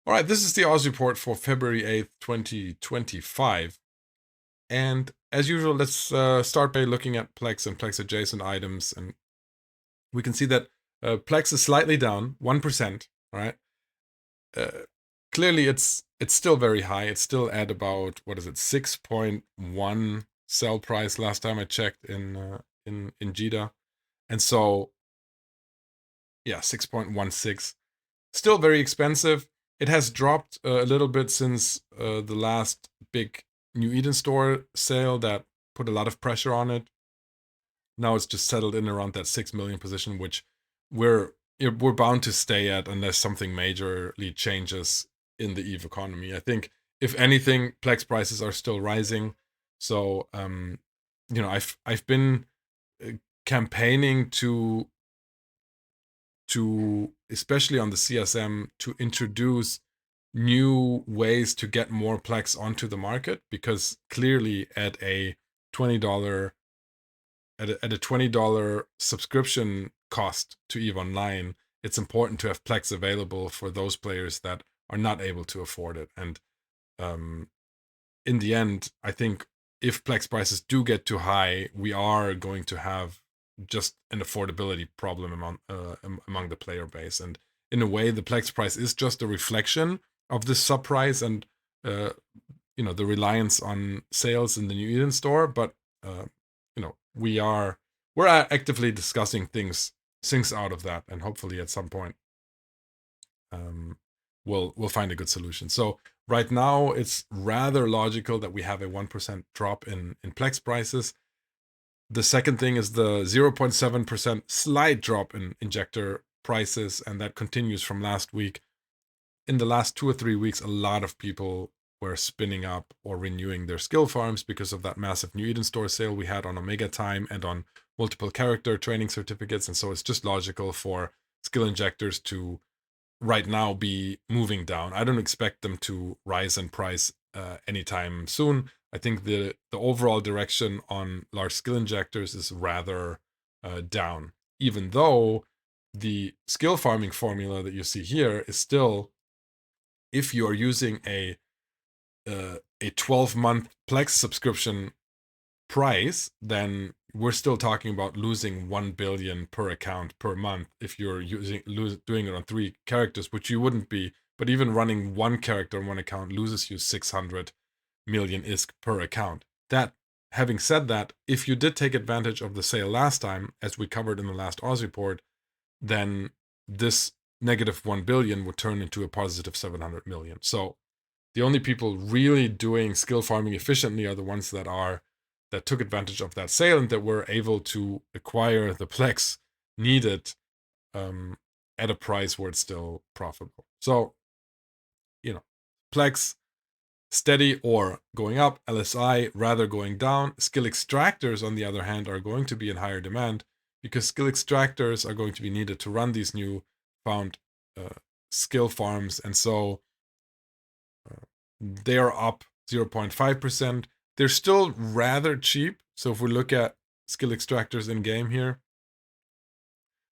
All right, this is the Oz report for February 8th, 2025. And as usual, let's start by looking at Plex and Plex adjacent items. And we can see that Plex is slightly down, 1%. All right. Clearly, it's still very high. It's still at about, what is it, 6.1 sell price last time I checked in JITA. And so, yeah, 6.16. Still very expensive. It has dropped a little bit since the last big New Eden store sale that put a lot of pressure on it. Now it's just settled in around that 6 million position, which we're bound to stay at unless something majorly changes in the EVE economy. I think if anything, Plex prices are still rising. So I've been campaigning to especially on the CSM, to introduce new ways to get more Plex onto the market, because clearly at a $20 at a $20 subscription cost to EVE Online, it's important to have Plex available for those players that are not able to afford it. And in the end, I think if Plex prices do get too high, we are going to have just an affordability problem among the player base. And in a way, the Plex price is just a reflection of this sub price and the reliance on sales in the New Eden store. But we're actively discussing things out of that, and hopefully at some point we'll find a good solution. So right now it's rather logical that we have a 1% drop in Plex prices. The second thing is the 0.7% slight drop in injector prices, and that continues from last week. In the last 2 or 3 weeks, a lot of people were spinning up or renewing their skill farms because of that massive New Eden store sale we had on Omega Time and on multiple character training certificates. And so it's just logical for skill injectors to right now be moving down. I don't expect them to rise in price anytime soon. I think the overall direction on large skill injectors is rather down, even though the skill farming formula that you see here is still, if you are using a 12-month Plex subscription price, then we're still talking about losing 1 billion per account per month if you're doing it on 3 characters, which you wouldn't be. But even running 1 character on 1 account loses you 600 million ISK per account. That, having said that, if you did take advantage of the sale last time, as we covered in the last Oz report, then this negative 1 billion would turn into a positive 700 million. So the only people really doing skill farming efficiently are the ones that took advantage of that sale and that were able to acquire the Plex needed at a price where it's still profitable. So, Plex steady or going up, LSI rather going down. Skill extractors, on the other hand, are going to be in higher demand because skill extractors are going to be needed to run these new found skill farms. And so they are up 0.5%. They're still rather cheap. So if we look at skill extractors in game here,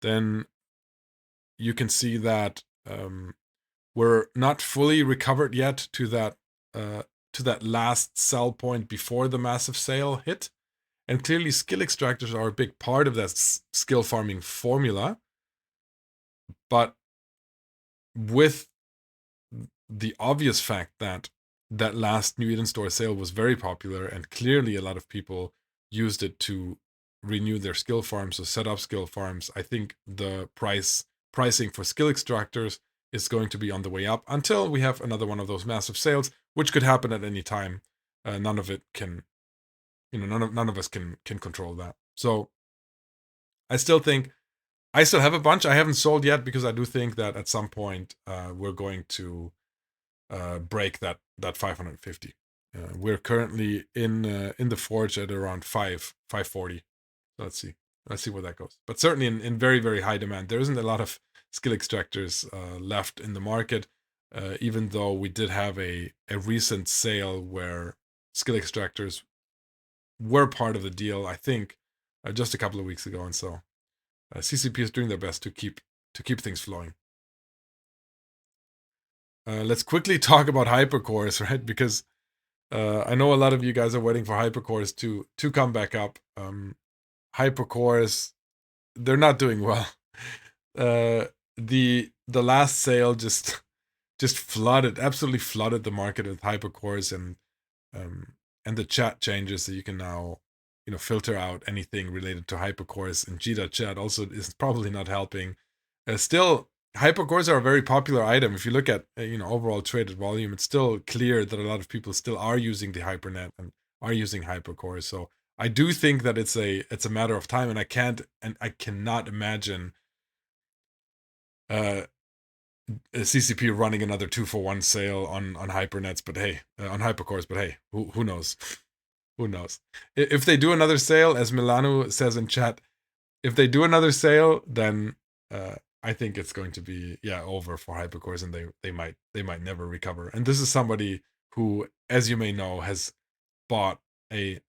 then you can see that we're not fully recovered yet to that last sell point before the massive sale hit. And clearly skill extractors are a big part of that skill farming formula. But with the obvious fact that last New Eden store sale was very popular and clearly a lot of people used it to renew their skill farms or set up skill farms, I think the pricing for skill extractors is going to be on the way up until we have another one of those massive sales, which could happen at any time. None of us can control that. So I still have a bunch I haven't sold yet because I do think that at some point we're going to break that 550. We're currently in the forge at around 540. So let's see where that goes. But certainly in very, very high demand. There isn't a lot of skill extractors left in the market, even though we did have a recent sale where skill extractors were part of the deal, I think, just a couple of weeks ago. And so CCP is doing their best to keep things flowing. let's quickly talk about hypercores, right? Because I know a lot of you guys are waiting for hypercores to come back up. Hypercores, they're not doing well. The last sale just absolutely flooded the market with hypercores, and the chat changes that you can now filter out anything related to hypercores, and Chat also is probably not helping. Still, hypercores are a very popular item. If you look at overall traded volume, it's still clear that a lot of people still are using the hypernet and are using hypercores. So I do think that it's a matter of time, and I cannot imagine a CCP running another 2-for-1 sale on hypernets. But hey, on hypercores. But hey, who knows? Who knows? If they do another sale, as Milano says in chat, if they do another sale, then I think it's going to be over for hypercores, and they might never recover. And this is somebody who, as you may know, has bought a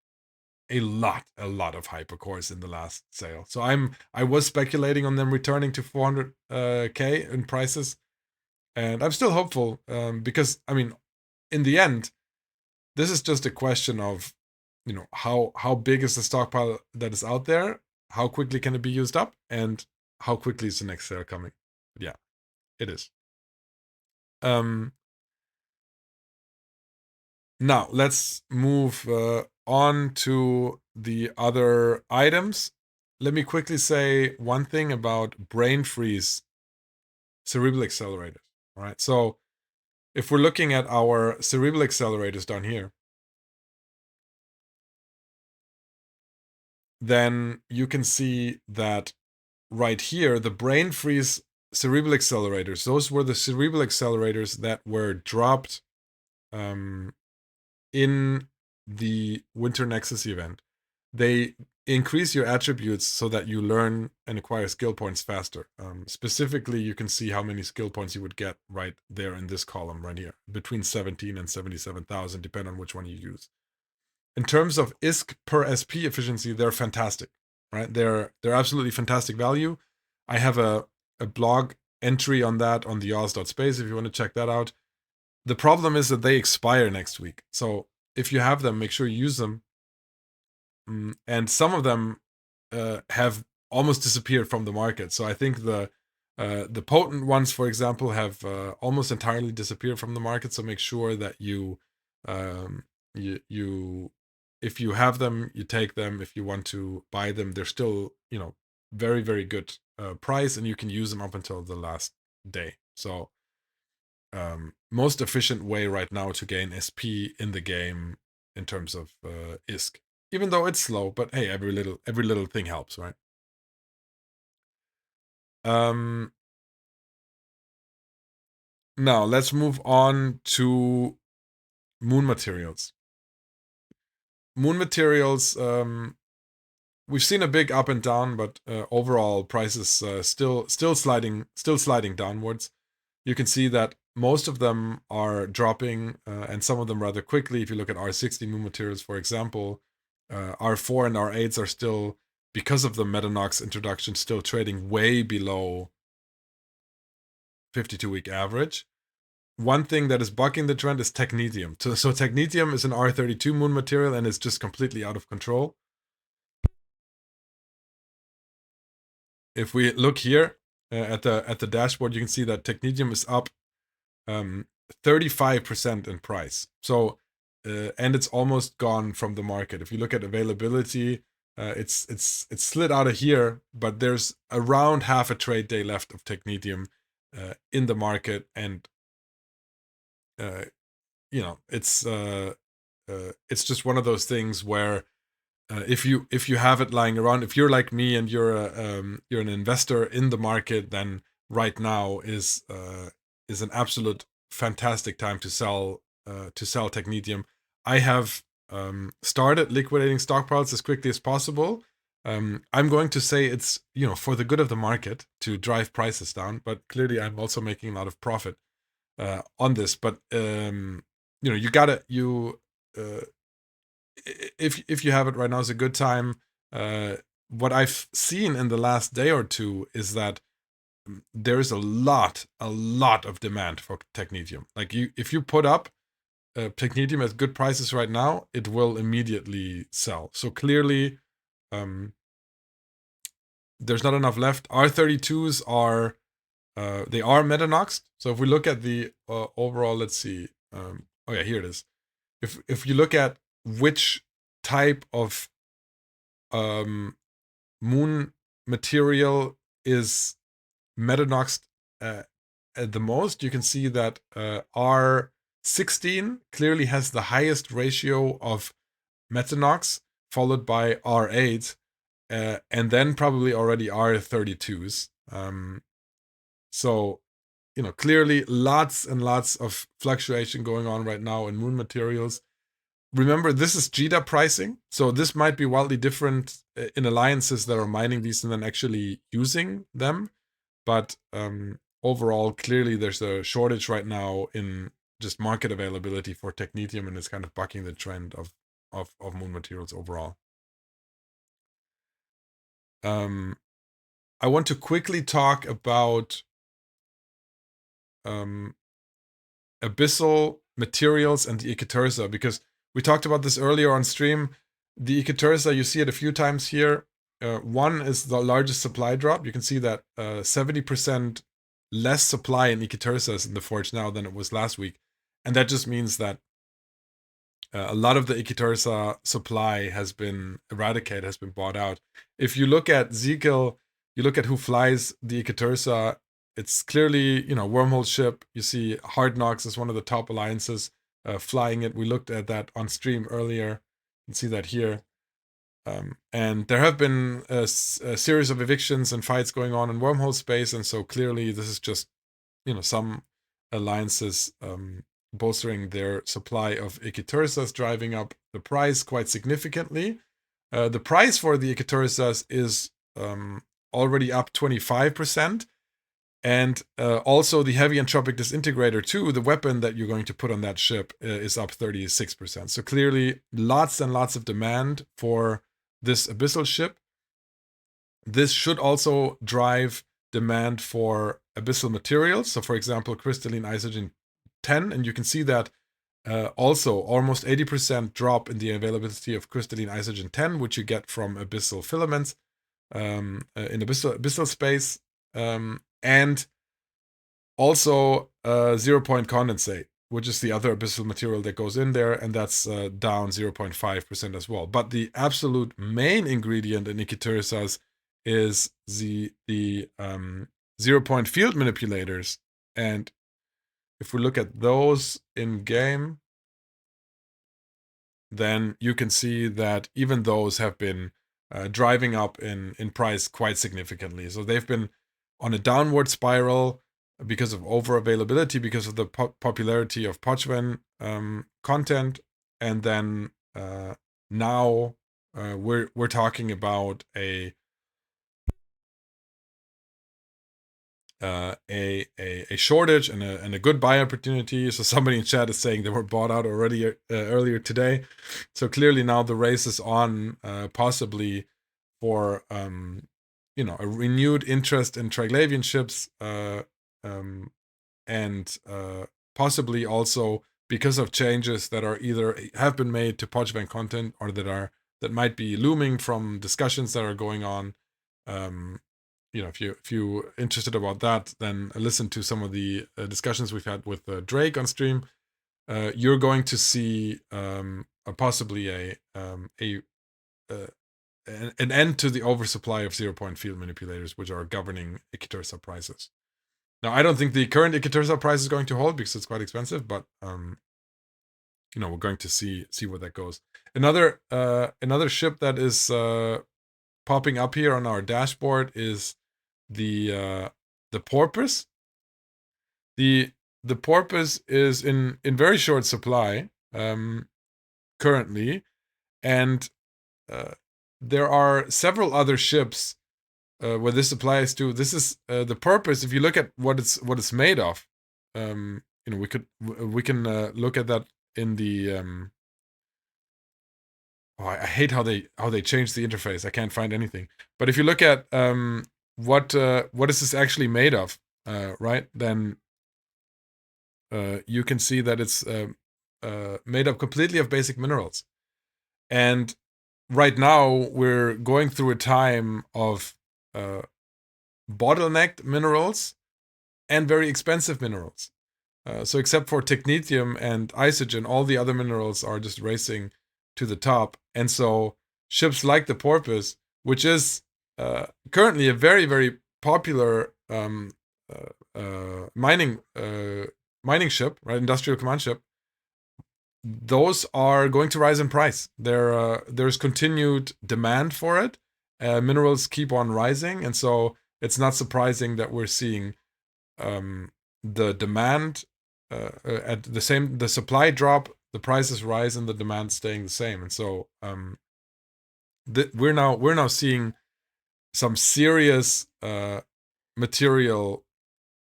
lot of hypercores in the last sale. So I was speculating on them returning to 400k in prices, and I'm still hopeful, because I mean, in the end, this is just a question of how big is the stockpile that is out there, how quickly can it be used up, and how quickly is the next sale coming. Yeah, it is. Now let's move on to the other items. Let me quickly say one thing about brain freeze cerebral accelerators. All right, so if we're looking at our cerebral accelerators down here, then you can see that right here, the brain freeze cerebral accelerators, those were the cerebral accelerators that were dropped in the Winter Nexus event. They increase your attributes so that you learn and acquire skill points faster. Specifically, you can see how many skill points you would get right there in this column right here, between 17 and 77,000, depending on which one you use. In terms of ISK per SP efficiency, they're fantastic, right? They're absolutely fantastic value. I have a blog entry on that on the Oz.space if you want to check that out. The problem is that they expire next week. So if you have them, make sure you use them. And some of them have almost disappeared from the market. So I think the potent ones, for example, have almost entirely disappeared from the market. So make sure that you if you have them, you take them. If you want to buy them, they're still very, very good price, and you can use them up until the last day. So most efficient way right now to gain SP in the game in terms of ISK, even though it's slow. But hey, every little thing helps, right? Now let's move on to moon materials. Moon materials, we've seen a big up and down, but overall prices still sliding downwards. You can see that most of them are dropping, and some of them rather quickly. If you look at R60 moon materials, for example, R4 and R8s are still, because of the Metanox introduction, still trading way below 52-week average. One thing that is bucking the trend is technetium. So technetium is an R32 moon material, and it's just completely out of control. If we look here at the dashboard, you can see that technetium is up 35% in price. So and it's almost gone from the market. If you look at availability, it's slid out of here, but there's around half a trade day left of technetium in the market, and it's just one of those things where if you have it lying around, if you're like me and you're an investor in the market, then right now is an absolute fantastic time to sell technetium. I have started liquidating stockpiles as quickly as possible. I'm going to say it's for the good of the market to drive prices down, but clearly I'm also making a lot of profit on this. But you gotta if you have it right now is a good time. What I've seen in the last day or two is that there is a lot of demand for technetium. Like if you put up technetium at good prices right now, it will immediately sell. So clearly, there's not enough left. R32s are they are metanoxed. So if we look at the overall, let's see. Oh yeah, here it is. If you look at which type of moon material is metanoxed at the most, you can see that R16 clearly has the highest ratio of metanox, followed by R8, and then probably already R32s. So, clearly lots and lots of fluctuation going on right now in moon materials. Remember, this is GDA pricing, so this might be wildly different in alliances that are mining these and then actually using them. But overall, clearly there's a shortage right now in just market availability for technetium, and it's kind of bucking the trend of moon materials overall. I want to quickly talk about Abyssal materials and the Icatursa, because we talked about this earlier on stream. The Icatursa, you see it a few times here. One is the largest supply drop. You can see that 70% less supply in Icatursa in the forge now than it was last week. And that just means that a lot of the Icatursa supply has been eradicated, has been bought out. If you look at Zekiel, you look at who flies the Icatursa, it's clearly, Wormhole ship. You see Hard Knocks is one of the top alliances flying it. We looked at that on stream earlier. You can see that here. And there have been a series of evictions and fights going on in Wormhole space. And so clearly this is just, some alliances bolstering their supply of Icatursas, driving up the price quite significantly. The price for the Icatursas is already up 25%. And also the heavy entropic disintegrator 2, the weapon that you're going to put on that ship, is up 36%. So clearly lots and lots of demand for this Abyssal ship. This should also drive demand for Abyssal materials. So for example, crystalline isogen 10, and you can see that also almost 80% drop in the availability of crystalline isogen 10, which you get from Abyssal filaments in Abyssal space. And also 0-point condensate, which is the other Abyssal material that goes in there, and that's down 0.5% as well. But the absolute main ingredient in Icatursas is the 0-point field manipulators. And if we look at those in game, then you can see that even those have been driving up in price quite significantly. So they've been on a downward spiral because of over availability, because of the popularity of Pochven content, and then now we're talking about a shortage and a good buy opportunity. So somebody in chat is saying they were bought out already earlier today. So clearly now the race is on, possibly for a renewed interest in Triglavian ships, and possibly also because of changes that are either have been made to Pochven content or that might be looming from discussions that are going on. If you're interested about that, then listen to some of the discussions we've had with Drake on stream. You're going to see possibly an end to the oversupply of 0-point field manipulators, which are governing Icatursa prices. Now, I don't think the current Icatursa price is going to hold because it's quite expensive, but we're going to see where that goes. Another ship that is popping up here on our dashboard is the Porpoise. The Porpoise is in very short supply currently, and there are several other ships where this applies to. This is the Porpoise. If you look at what it's made of, we can look at that in the. I hate how they changed the interface. I can't find anything. But if you look at what is this actually made of, right? Then you can see that it's made up completely of basic minerals. And right now we're going through a time of bottlenecked minerals and very expensive minerals. So except for technetium and isogen, all the other minerals are just racing to the top. And so ships like the Porpoise, which is currently a very, very popular mining ship, right? Industrial command ship. Those are going to rise in price. There's continued demand for it. Minerals keep on rising, and so it's not surprising that we're seeing the demand at the supply drop, the prices rise, and the demand staying the same. And so we're now seeing some serious material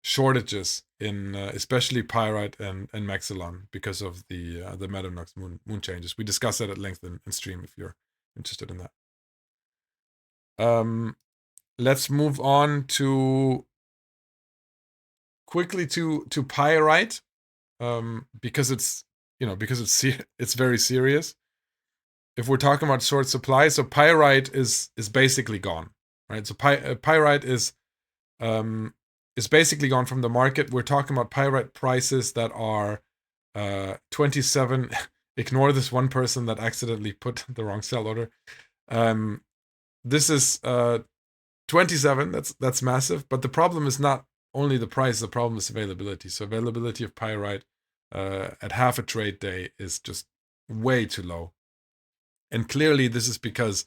shortages in especially pyrite and maxillon because of the Madanox moon changes. We discussed that at length in stream if you're interested in that. Let's move on to quickly to Pyerite, because it's it's very serious. If we're talking about short supply, so Pyerite is basically gone, right? So Pyerite is basically gone from the market. We're talking about Pyerite prices that are 27. Ignore this one person that accidentally put the wrong sell order. This is 27. That's massive. But the problem is not only the price. The problem is availability. So availability of Pyerite at half a trade day is just way too low. And clearly this is because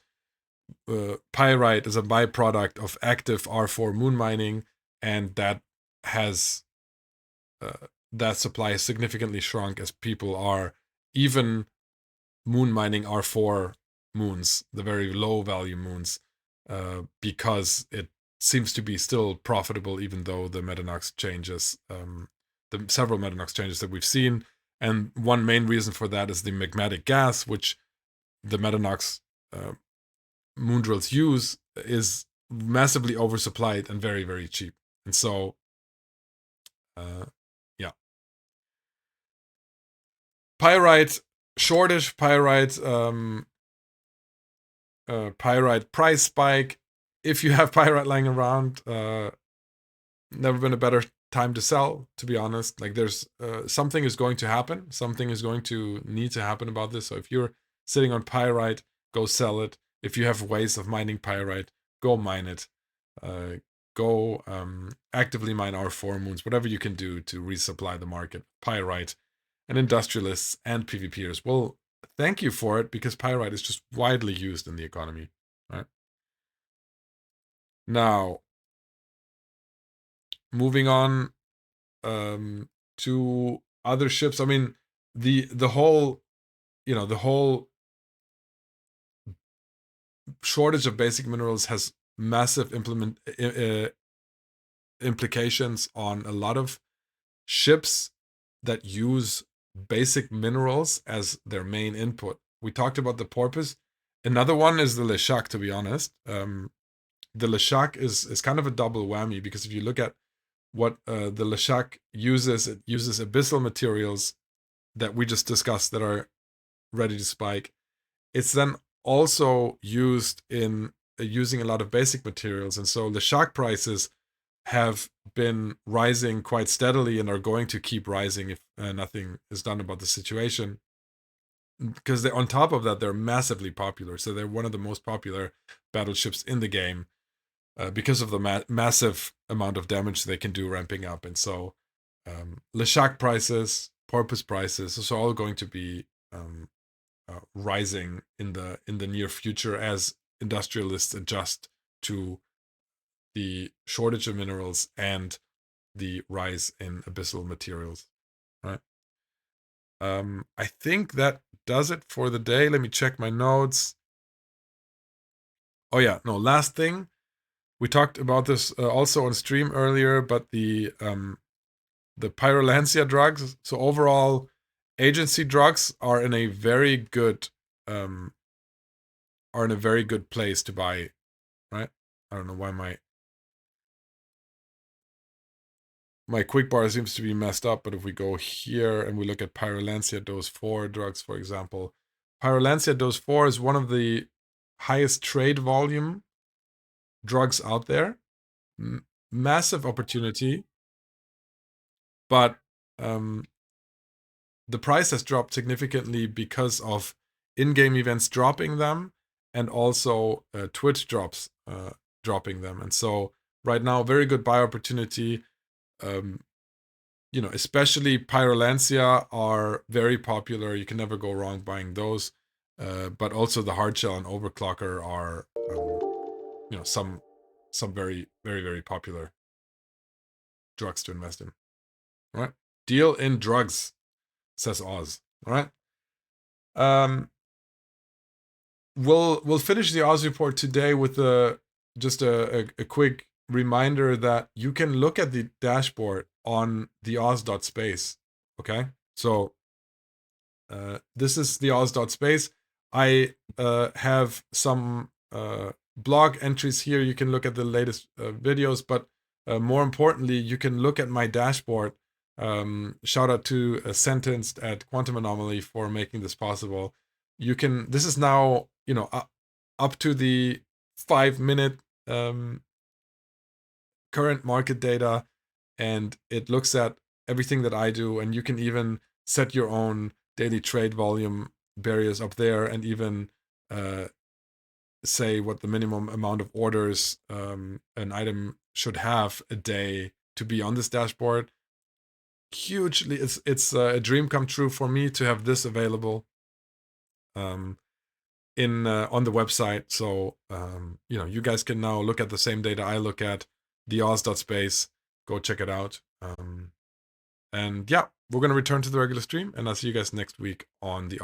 Pyerite is a byproduct of active R4 moon mining, and that has that supply has significantly shrunk as people are even moon mining R4 moons, the very low value moons, because it seems to be still profitable, even though the Metanox changes, the several Metanox changes that we've seen. And one main reason for that is the magmatic gas, which the Metanox moon drills use, is massively oversupplied and very, very cheap. And so, yeah. Pyerite shortage, Pyerite Pyerite price spike. If you have Pyerite lying around, never been a better time to sell, to be honest. Like there's something is going to happen. Something is going to need to happen about this. So if you're sitting on Pyerite, go sell it. If you have ways of mining Pyerite, go mine it. Go actively mine R4 moons, whatever you can do to resupply the market. Pyerite, and industrialists and PvPers will thank you for it, because Pyerite is just widely used in the economy. Right? Now, moving on to other ships. I mean, the whole shortage of basic minerals has massive implications on a lot of ships that use basic minerals as their main input. We talked about the Porpoise. Another one is the Leshak, to be honest. The Leshak is kind of a double whammy, because if you look at what the Leshak uses, it uses abyssal materials that we just discussed that are ready to spike. It's then also used in using a lot of basic materials. And so Leshak prices have been rising quite steadily and are going to keep rising if nothing is done about the situation. Because on top of that, they're massively popular. So they're one of the most popular battleships in the game because of the massive amount of damage they can do ramping up. And so Leshak prices, Porpoise prices, is all going to be rising in the near future as industrialists adjust to the shortage of minerals and the rise in abyssal materials, right? I think that does it for the day. Let me check my notes. Oh yeah, no, last thing. We talked about this also on stream earlier, but the Pyrolancia drugs. So overall, agency drugs are in a very good place to buy, right? I don't know why my my quick bar seems to be messed up, but if we go here and we look at Pyrolantia dose 4 drugs, for example, Pyrolantia dose 4 is one of the highest trade volume drugs out there. Massive opportunity, but the price has dropped significantly because of in-game events dropping them, and also Twitch drops dropping them. And so right now, very good buy opportunity. Especially Pyrolantia are very popular. You can never go wrong buying those. But also the Hardshell and Overclocker are, some very, very, very popular drugs to invest in. All right. Deal in drugs, says Oz. All right. We'll finish the Oz report today with just a quick reminder that you can look at the dashboard on the Oz.space. Okay, so this is the Oz.space. I have some blog entries here. You can look at the latest videos, but more importantly, you can look at my dashboard. Shout out to Sentenced at Quantum Anomaly for making this possible. This is now, up to the 5-minute current market data, and it looks at everything that I do, and you can even set your own daily trade volume barriers up there, and even say what the minimum amount of orders an item should have a day to be on this dashboard. Hugely, it's a dream come true for me to have this available on the website. So you guys can now look at the same data I look at, the Oz.space. Go check it out. And yeah, we're gonna return to the regular stream, and I'll see you guys next week on the Oz.